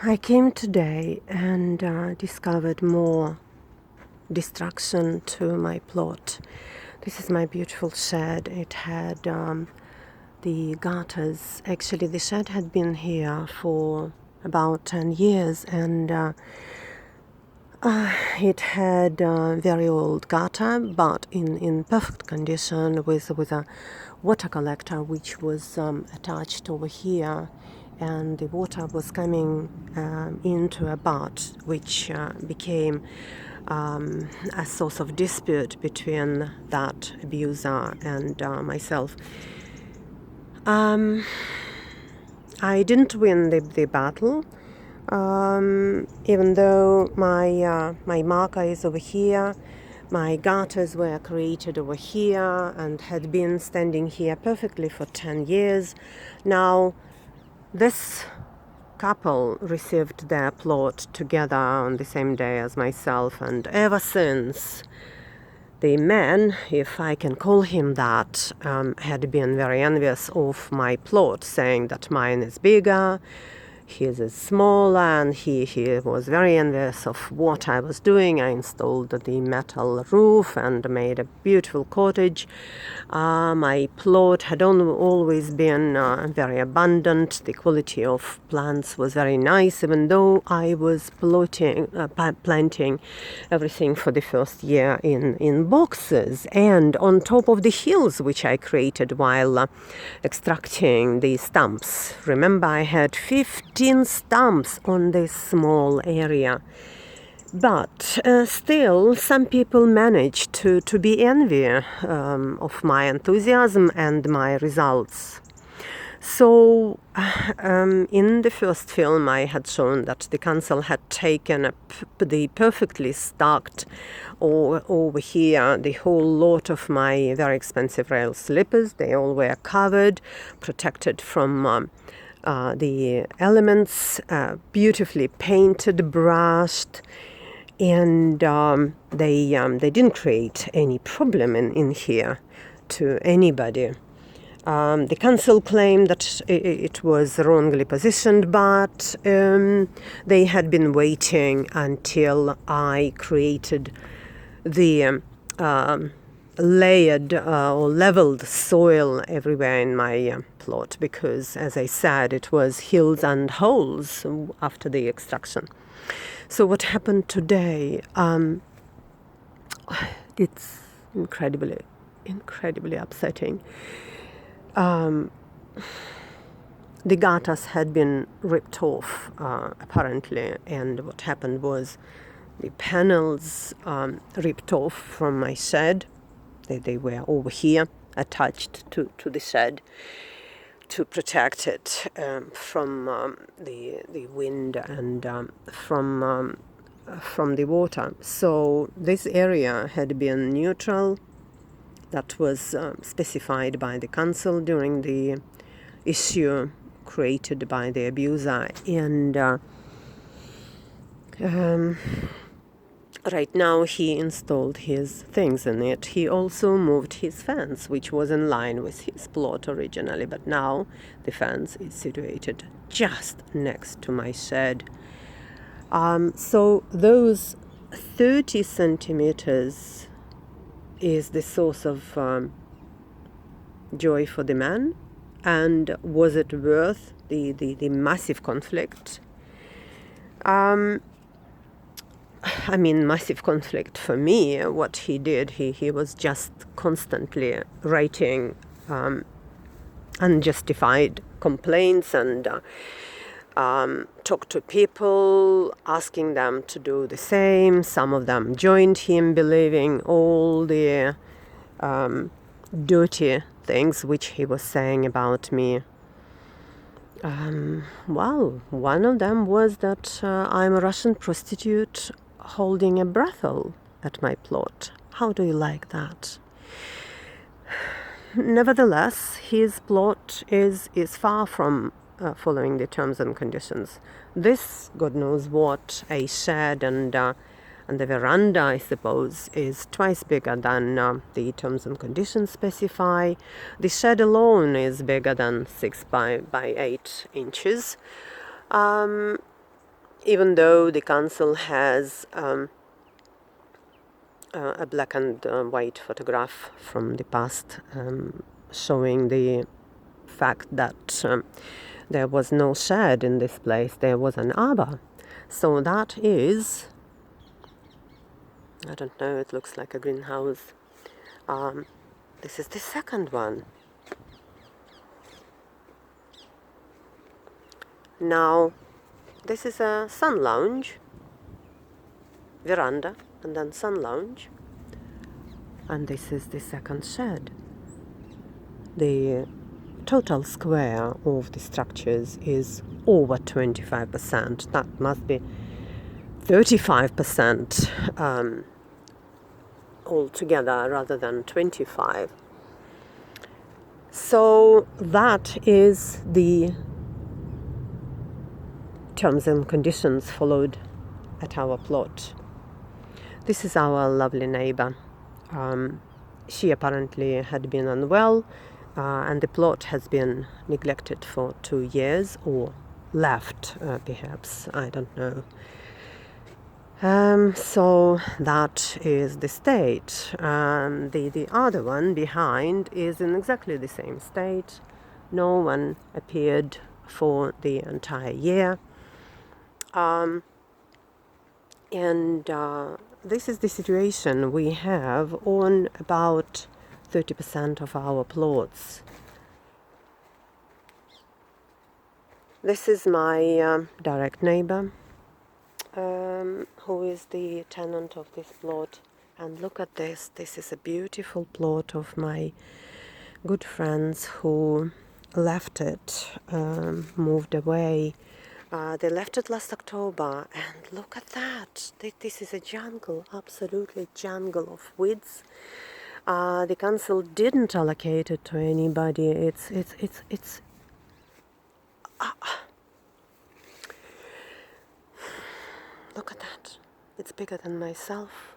I came today and discovered more destruction to my plot. This is my beautiful shed. It had the gutters. Actually, the shed had been here for about 10 years, and it had very old gutter, but in perfect condition with a water collector which was attached over here, and the water was coming into a butt, which became a source of dispute between that abuser and myself. I didn't win the battle, even though my marker is over here. My gutters were created over here and had been standing here perfectly for 10 years. Now, this couple received their plot together on the same day as myself, and ever since, the man, if I can call him that, had been very envious of my plot, saying that mine is bigger, his is smaller, and he was very envious of what I was doing. I installed the metal roof and made a beautiful cottage. My plot had always been very abundant. The quality of plants was very nice, even though I was planting everything for the first year in boxes and on top of the hills which I created while extracting the stumps. Remember, I had 15 stumps on this small area. But still, some people manage to be envy of my enthusiasm and my results. So, in the first film, I had shown that the council had taken the perfectly stocked over here the whole lot of my very expensive rail slippers. They all were covered, protected from the elements, beautifully painted, brushed, and they didn't create any problem in here to anybody. The council claimed that it was wrongly positioned, but they had been waiting until I created the layered or leveled soil everywhere in my plot, because, as I said, it was hills and holes after the extraction. So what happened today, it's incredibly upsetting. The gutters had been ripped off, apparently, and what happened was the panels ripped off from my shed. They were over here, attached to the shed, to protect it from the wind and from the water. So this area had been neutral. That was specified by the council during the issue created by the abuser, and right now he installed his things in it. He also moved his fence, which was in line with his plot originally, but now the fence is situated just next to my shed. So those 30 centimeters is the source of joy for the man. And was it worth the massive conflict? Massive conflict for me. What he did, he was just constantly writing unjustified complaints and talk to people, asking them to do the same. Some of them joined him, believing all the dirty things which he was saying about me. One of them was that I'm a Russian prostitute holding a brothel at my plot. How do you like that? Nevertheless, his plot is far from following the terms and conditions. This, God knows what, a shed and the veranda, I suppose, is twice bigger than the terms and conditions specify. The shed alone is bigger than 6 by 8 inches. even though the council has a black and white photograph from the past showing the fact that there was no shed in this place, there was an arbor. So that is, I don't know, it looks like a greenhouse. This is the second one. Now, this is a sun lounge, veranda, and then sun lounge. And this is the second shed. The total square of the structures is over 25%. That must be 35% altogether rather than 25. So that is the terms and conditions followed at our plot. This is our lovely neighbor. She apparently had been unwell, and the plot has been neglected for 2 years, or left, perhaps, I don't know. So that is the state. The other one behind is in exactly the same state. No one appeared for the entire year. This is the situation we have on about 30% of our plots. This is my direct neighbor, who is the tenant of this plot. And look at this. This is a beautiful plot of my good friends who left it, moved away. They left it last October, and look at that. This is a jungle, absolutely jungle of weeds. The council didn't allocate it to anybody. It's look at that. It's bigger than myself.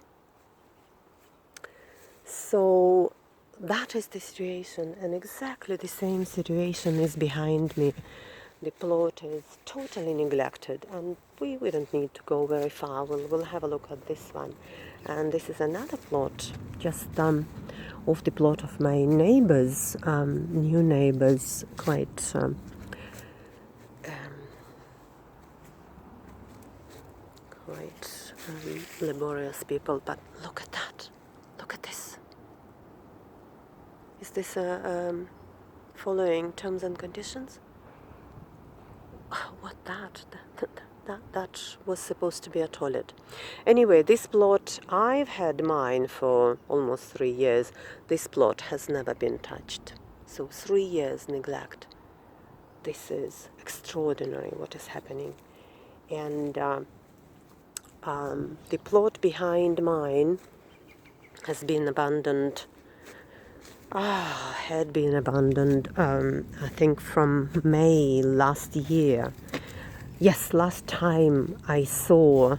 So that is the situation, and exactly the same situation is behind me. The plot is totally neglected, and we don't need to go very far. We'll have a look at this one. And this is another plot, just off the plot of my neighbors, new neighbors, quite laborious people. But look at that. Look at this. Is this following terms and conditions? What that was supposed to be a toilet. Anyway, this plot, I've had mine for almost 3 years. This plot has never been touched. So 3 years neglect. This is extraordinary what is happening. And the plot behind mine has been abandoned. Had been abandoned, I think from May last year. Yes, last time I saw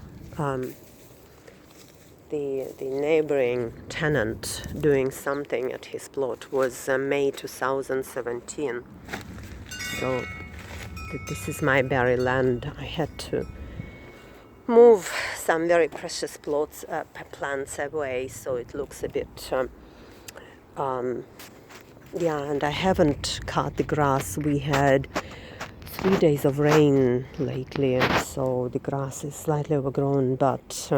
the neighboring tenant doing something at his plot was May 2017. So this is my berry land. I had to move some very precious plants away, so it looks a bit and I haven't cut the grass. We had 3 days of rain lately, so the grass is slightly overgrown, but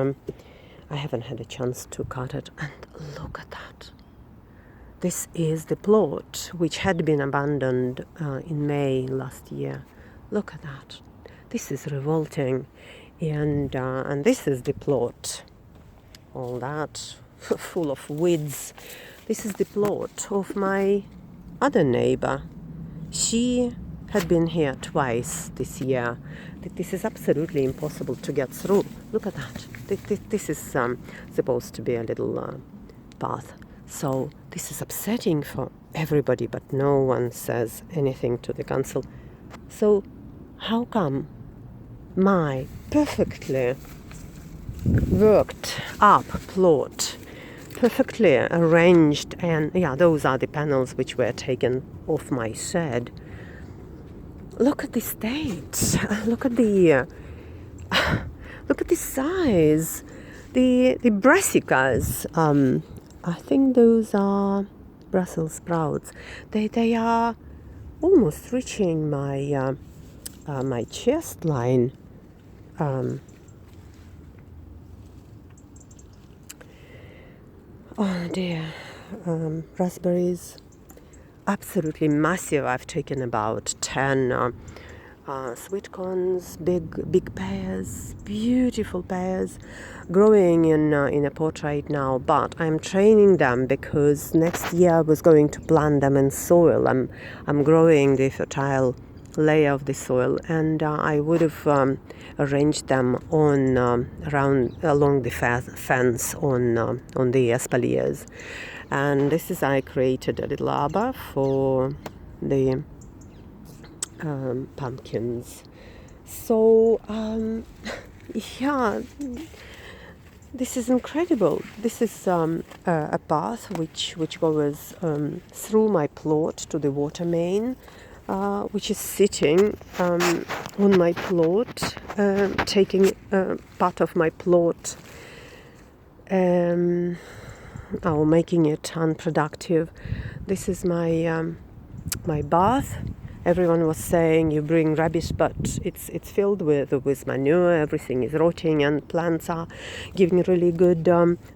I haven't had a chance to cut it. And look at that. This is the plot which had been abandoned in May last year. Look at that. This is revolting. And this is the plot. All that full of weeds. This is the plot of my other neighbor. She had been here twice this year. This is absolutely impossible to get through. Look at that. This is supposed to be a little path. So this is upsetting for everybody, but no one says anything to the council. So how come my perfectly worked up plot, perfectly arranged, and those are the panels which were taken off my shed. Look at the state. Look at the Look at the size. The brassicas. I think those are Brussels sprouts. They are almost reaching my my chest line. Oh dear. Raspberries, absolutely massive. I've taken about 10 sweet corns, big pears, beautiful pears, growing in a pot right now. But I'm training them because next year I was going to plant them in soil. I'm growing the fertile layer of the soil, and I would have arranged them on around along the fence on the espaliers. And this is, I created a little arbor for the pumpkins. So yeah, this is incredible. This is a path which goes through my plot to the water main, which is sitting on my plot, taking part of my plot, making it unproductive. This is my my bath. Everyone was saying you bring rubbish, but it's filled with manure. Everything is rotting, and plants are giving really good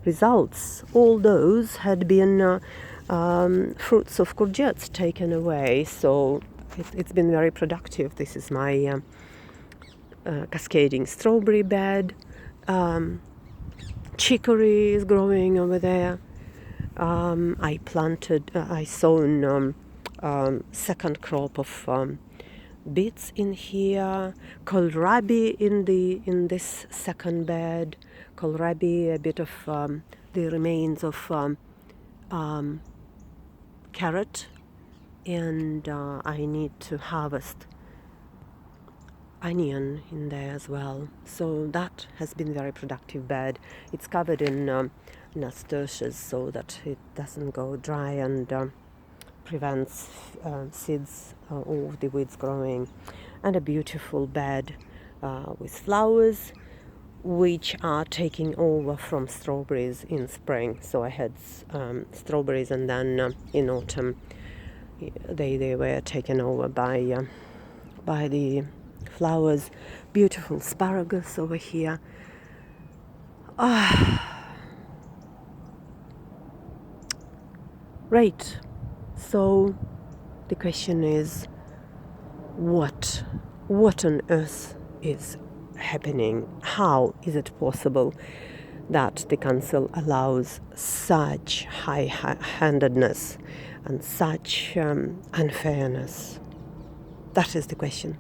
results. All those had been fruits of courgettes taken away, so it's been very productive. This is my cascading strawberry bed. Chicory is growing over there. I sown second crop of beets in here, kohlrabi in this second bed, kohlrabi, a bit of the remains of carrot, and I need to harvest onion in there as well. So that has been very productive bed. It's covered in nasturtiums so that it doesn't go dry and prevents seeds or the weeds growing. And a beautiful bed with flowers which are taking over from strawberries in spring. So I had strawberries, and then in autumn they were taken over by the flowers. Beautiful asparagus over here. Right. So the question is, what on earth is happening? How is it possible that the council allows such high-handedness and such unfairness? That is the question.